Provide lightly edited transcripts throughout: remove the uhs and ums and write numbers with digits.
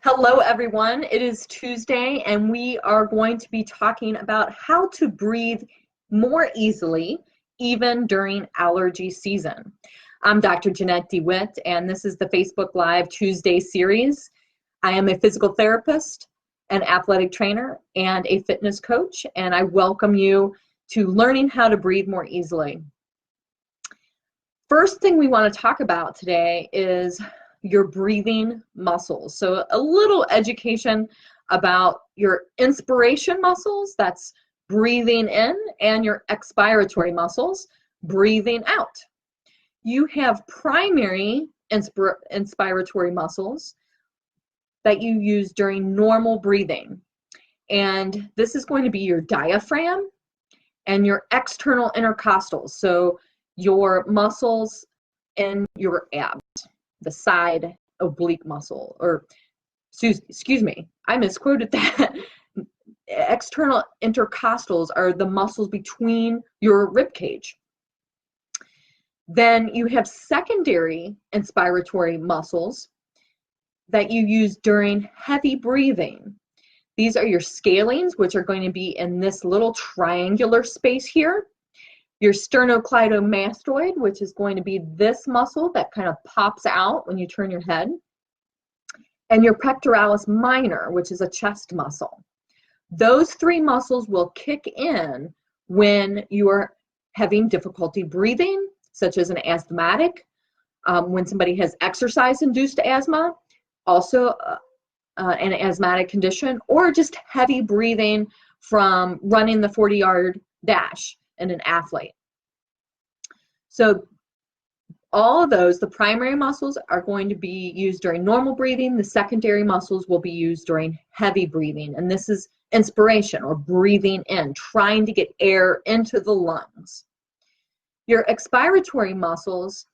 Hello, everyone. It is Tuesday, and we are going to be talking about how to breathe more easily, even during allergy season. I'm Dr. Jeanette DeWitt, and this is the Facebook Live Tuesday series. I am a physical therapist, an athletic trainer, and a fitness coach, and I welcome you to learning how to breathe more easily. First thing we want to talk about today is your breathing muscles. So a little education about your inspiration muscles, that's breathing in, and your expiratory muscles, breathing out. You have primary inspiratory muscles that you use during normal breathing. And this is going to be your diaphragm and your external intercostals. So your muscles in your abs, the side oblique muscle, or excuse me, I misquoted that. External intercostals are the muscles between your rib cage. Then you have secondary inspiratory muscles that you use during heavy breathing. These are your scalenes, which are going to be in this little triangular space here. Your sternocleidomastoid, which is going to be this muscle that kind of pops out when you turn your head. And your pectoralis minor, which is a chest muscle. Those three muscles will kick in when you are having difficulty breathing, such as an asthmatic, when somebody has exercise-induced asthma, also an asthmatic condition, or just heavy breathing from running the 40-yard dash in an athlete. So all of those, the primary muscles are going to be used during normal breathing. The secondary muscles will be used during heavy breathing. And this is inspiration, or breathing in, trying to get air into the lungs. Your expiratory muscles,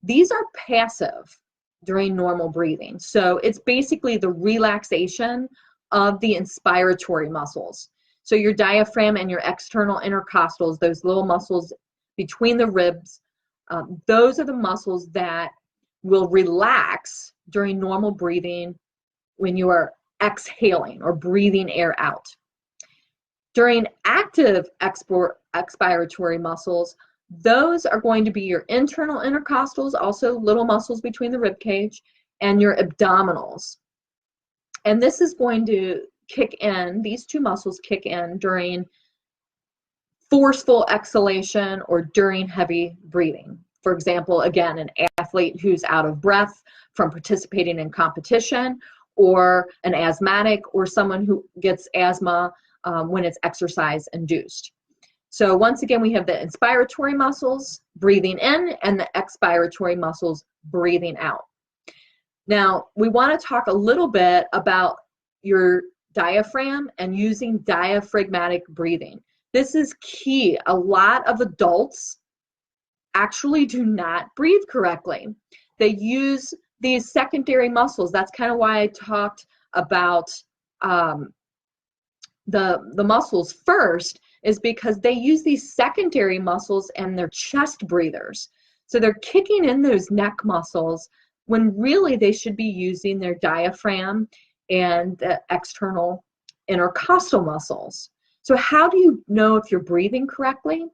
these are passive during normal breathing. So it's basically the relaxation of the inspiratory muscles. So your diaphragm and your external intercostals, those little muscles between the ribs, those are the muscles that will relax during normal breathing when you are exhaling or breathing air out. During active expiratory muscles, those are going to be your internal intercostals, also little muscles between the rib cage, and your abdominals. And this is going to kick in, these two muscles kick in during forceful exhalation or during heavy breathing. For example, again, an athlete who's out of breath from participating in competition, or an asthmatic, or someone who gets asthma when it's exercise induced. So once again, we have the inspiratory muscles breathing in and the expiratory muscles breathing out. Now, we want to talk a little bit about your diaphragm and using diaphragmatic breathing. This is key. A lot of adults actually do not breathe correctly. They use these secondary muscles. That's kind of why I talked about the muscles first, is because they use these secondary muscles and they're chest breathers. So they're kicking in those neck muscles when really they should be using their diaphragm and the external intercostal muscles. So how do you know if you're breathing correctly?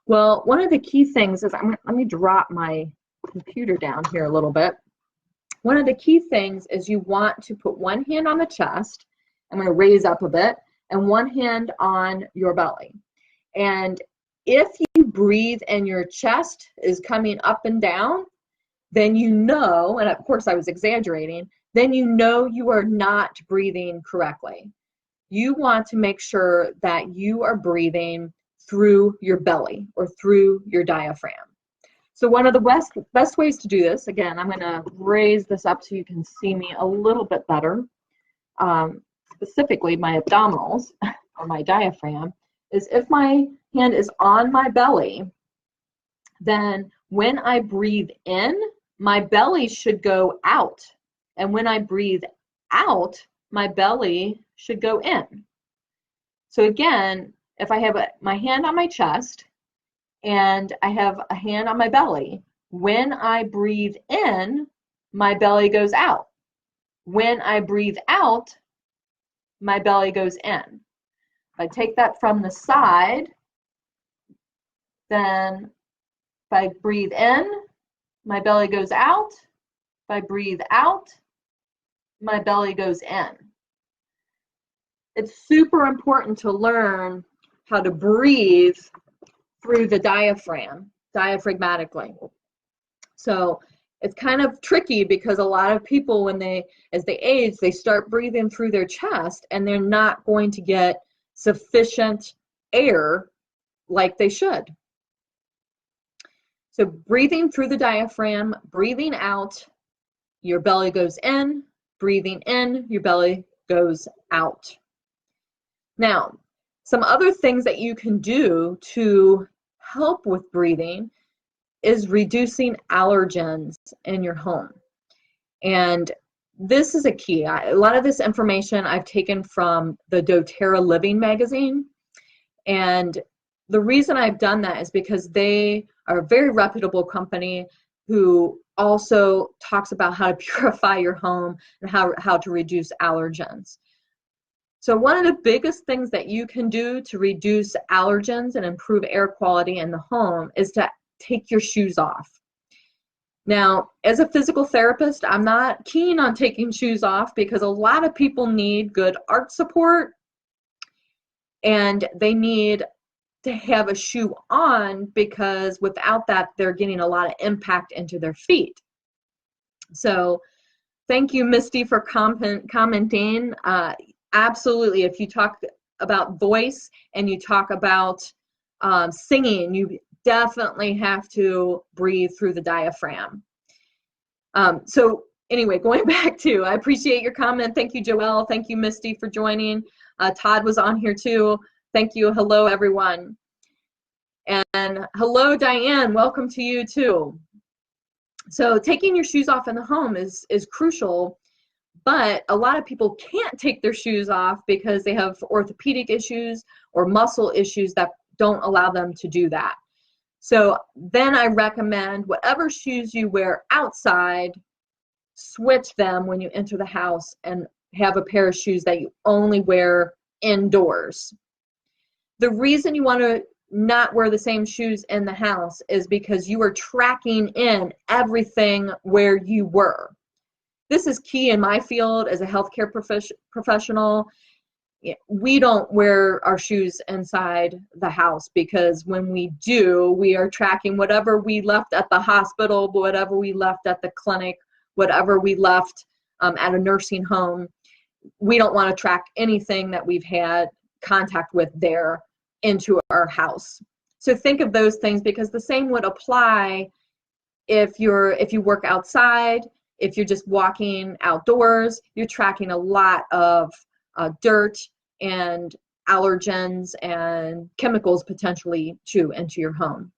Well, one of the key things is, let me drop my computer down here a little bit. One of the key things is you want to put one hand on the chest. I'm going to raise up a bit, and one hand on your belly. And if you breathe and your chest is coming up and down, then you know, and of course I was exaggerating, then you know you are not breathing correctly. You want to make sure that you are breathing through your belly or through your diaphragm. So one of the best ways to do this, again, I'm going to raise this up so you can see me a little bit better, specifically my abdominals or my diaphragm, is if my hand is on my belly, then when I breathe in, my belly should go out. And when I breathe out, my belly should go in. So again, if I have my hand on my chest and I have a hand on my belly, when I breathe in, my belly goes out. When I breathe out, my belly goes in. If I take that from the side, then if I breathe in, my belly goes out. If I breathe out, my belly goes in. It's super important to learn how to breathe through the diaphragm, diaphragmatically. So it's kind of tricky because a lot of people, when as they age, they start breathing through their chest and they're not going to get sufficient air like they should. So breathing through the diaphragm, breathing out, your belly goes in, breathing in, your belly goes out. Now, some other things that you can do to help with breathing is reducing allergens in your home. And this is a key. A lot of this information I've taken from the doTERRA Living magazine. And the reason I've done that is because they are a very reputable company who also talks about how to purify your home and how to reduce allergens. So one of the biggest things that you can do to reduce allergens and improve air quality in the home is to take your shoes off. Now, as a physical therapist, I'm not keen on taking shoes off because a lot of people need good arch support and they need to have a shoe on because without that, they're getting a lot of impact into their feet. So thank you, Misty, for commenting. Absolutely, if you talk about voice and you talk about singing, you definitely have to breathe through the diaphragm. So anyway, going back to, I appreciate your comment. Thank you, Joelle. Thank you, Misty, for joining. Todd was on here too. Thank you. Hello, everyone. And hello, Diane. Welcome to you too. So taking your shoes off in the home is crucial, but a lot of people can't take their shoes off because they have orthopedic issues or muscle issues that don't allow them to do that. So then I recommend whatever shoes you wear outside, switch them when you enter the house and have a pair of shoes that you only wear indoors. The reason you want to not wear the same shoes in the house is because you are tracking in everything where you were. This is key in my field as a healthcare professional. We don't wear our shoes inside the house because when we do, we are tracking whatever we left at the hospital, whatever we left at the clinic, whatever we left at a nursing home. We don't want to track anything that we've had contact with there into our house. So think of those things because the same would apply if you work outside, if you're just walking outdoors, you're tracking a lot of dirt and allergens and chemicals potentially too into your home.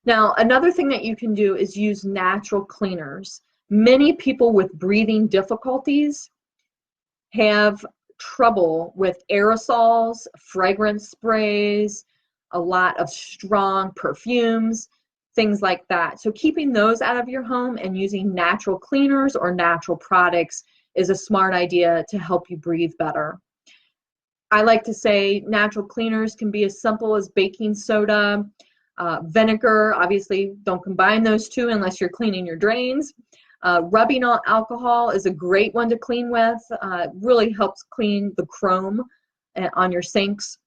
Now, another thing that you can do is use natural cleaners. Many people with breathing difficulties have trouble with aerosols, fragrance sprays, a lot of strong perfumes, things like that. So keeping those out of your home and using natural cleaners or natural products is a smart idea to help you breathe better. I like to say natural cleaners can be as simple as baking soda, vinegar. Obviously, don't combine those two unless you're cleaning your drains. Rubbing on alcohol is a great one to clean with. Really helps clean the chrome on your sinks.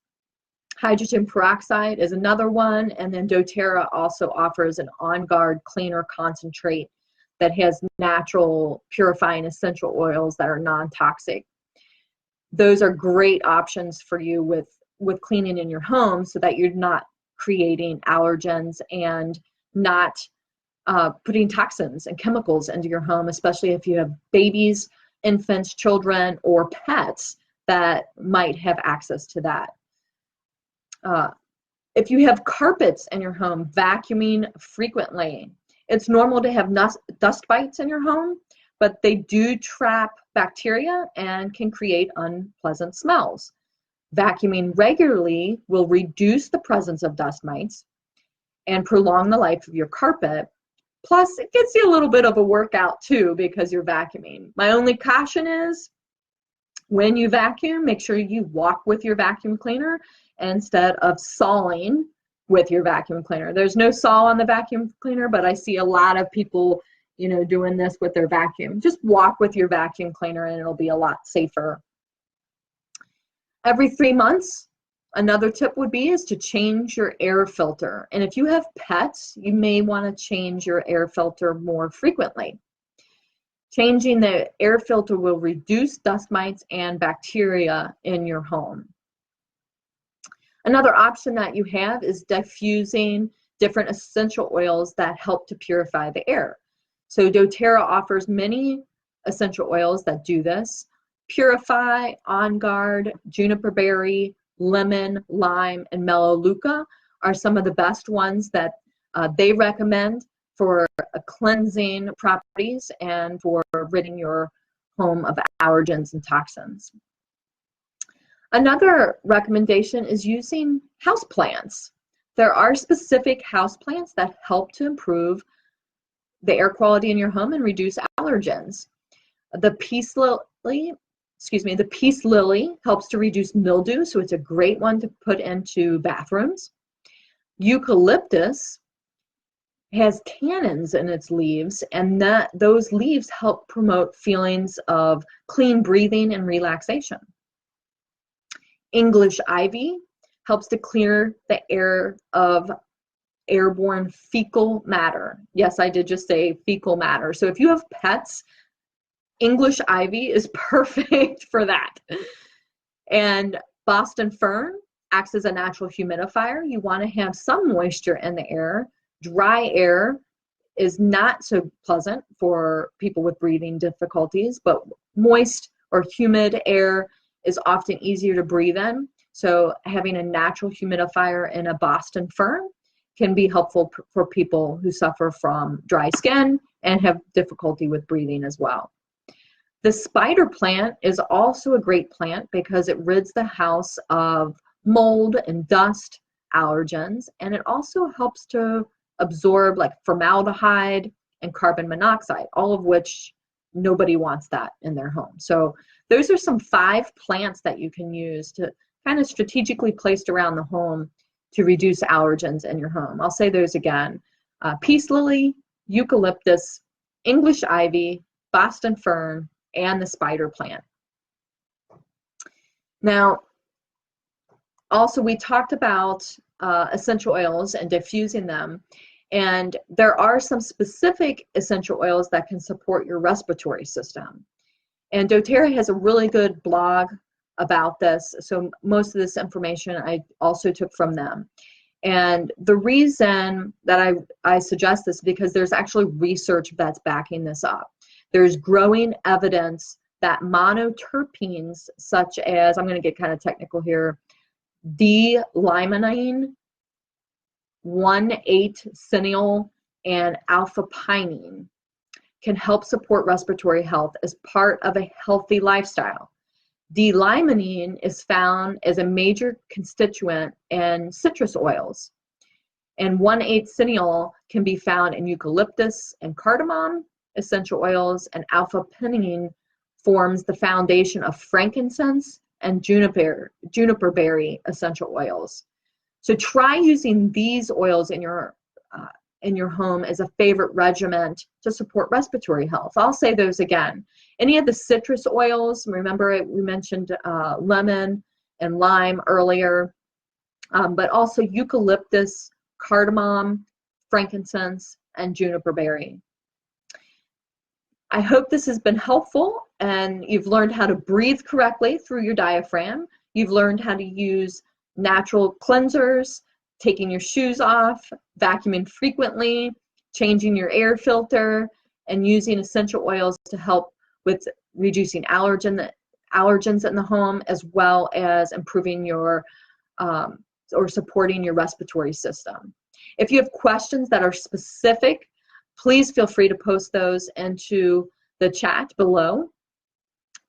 Hydrogen peroxide is another one, and then doTERRA also offers an On Guard cleaner concentrate that has natural purifying essential oils that are non-toxic. Those are great options for you with cleaning in your home so that you're not creating allergens and not putting toxins and chemicals into your home, especially if you have babies, infants, children, or pets that might have access to that. If you have carpets in your home, vacuuming frequently. It's normal to have dust bites in your home, but they do trap bacteria and can create unpleasant smells. Vacuuming regularly will reduce the presence of dust mites and prolong the life of your carpet, Plus, it gets you a little bit of a workout too because you're vacuuming. My only caution is when you vacuum, make sure you walk with your vacuum cleaner instead of sawing with your vacuum cleaner. There's no saw on the vacuum cleaner, but I see a lot of people, you know, doing this with their vacuum. Just walk with your vacuum cleaner and it'll be a lot safer. Every 3 months, another tip would be is to change your air filter. And if you have pets, you may want to change your air filter more frequently. Changing the air filter will reduce dust mites and bacteria in your home. Another option that you have is diffusing different essential oils that help to purify the air. So doTERRA offers many essential oils that do this. Purify, On Guard, juniper berry, lemon, lime, and melaleuca are some of the best ones that they recommend for cleansing properties and for ridding your home of allergens and toxins. Another recommendation is using houseplants. There are specific houseplants that help to improve the air quality in your home and reduce allergens. The peace lily helps to reduce mildew, so it's a great one to put into bathrooms. Eucalyptus has tannins in its leaves, and those leaves help promote feelings of clean breathing and relaxation. English ivy helps to clear the air of airborne fecal matter. Yes, I did just say fecal matter. So if you have pets, English ivy is perfect for that. And Boston fern acts as a natural humidifier. You want to have some moisture in the air. Dry air is not so pleasant for people with breathing difficulties, but moist or humid air is often easier to breathe in. So having a natural humidifier in a Boston fern can be helpful for people who suffer from dry skin and have difficulty with breathing as well. The spider plant is also a great plant because it rids the house of mold and dust, allergens, and it also helps to absorb like formaldehyde and carbon monoxide, all of which nobody wants that in their home. So those are some 5 plants that you can use to kind of strategically placed around the home to reduce allergens in your home. I'll say those again. Peace lily, eucalyptus, English ivy, Boston fern, and the spider plant. Now, also we talked about essential oils and diffusing them, and there are some specific essential oils that can support your respiratory system. And doTERRA has a really good blog about this, so most of this information I also took from them. And the reason that I suggest this is because there's actually research that's backing this up. There's growing evidence that monoterpenes such as, I'm going to get kind of technical here, D-limonene, 1,8-cineol, and alpha-pinene can help support respiratory health as part of a healthy lifestyle. D-limonene is found as a major constituent in citrus oils, and 1,8-cineol can be found in eucalyptus and cardamom essential oils, and alpha-pinene forms the foundation of frankincense and juniper berry essential oils. So try using these oils in your home as a favorite regimen to support respiratory health. I'll say those again. Any of the citrus oils, remember we mentioned lemon and lime earlier, but also eucalyptus, cardamom, frankincense, and juniper berry. I hope this has been helpful and you've learned how to breathe correctly through your diaphragm. You've learned how to use natural cleansers, taking your shoes off, vacuuming frequently, changing your air filter, and using essential oils to help with reducing allergens in the home, as well as improving your or supporting your respiratory system. If you have questions that are specific, please feel free to post those into the chat below,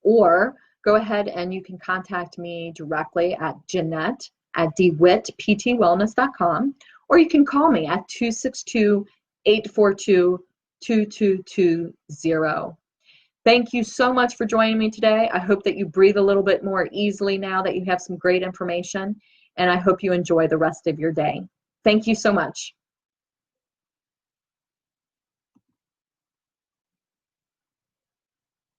or go ahead and you can contact me directly at Jeanette@dewittptwellness.com, or you can call me at 842-2220. Thank you so much for joining me today. I hope that you breathe a little bit more easily now that you have some great information, and I hope you enjoy the rest of your day. Thank you so much.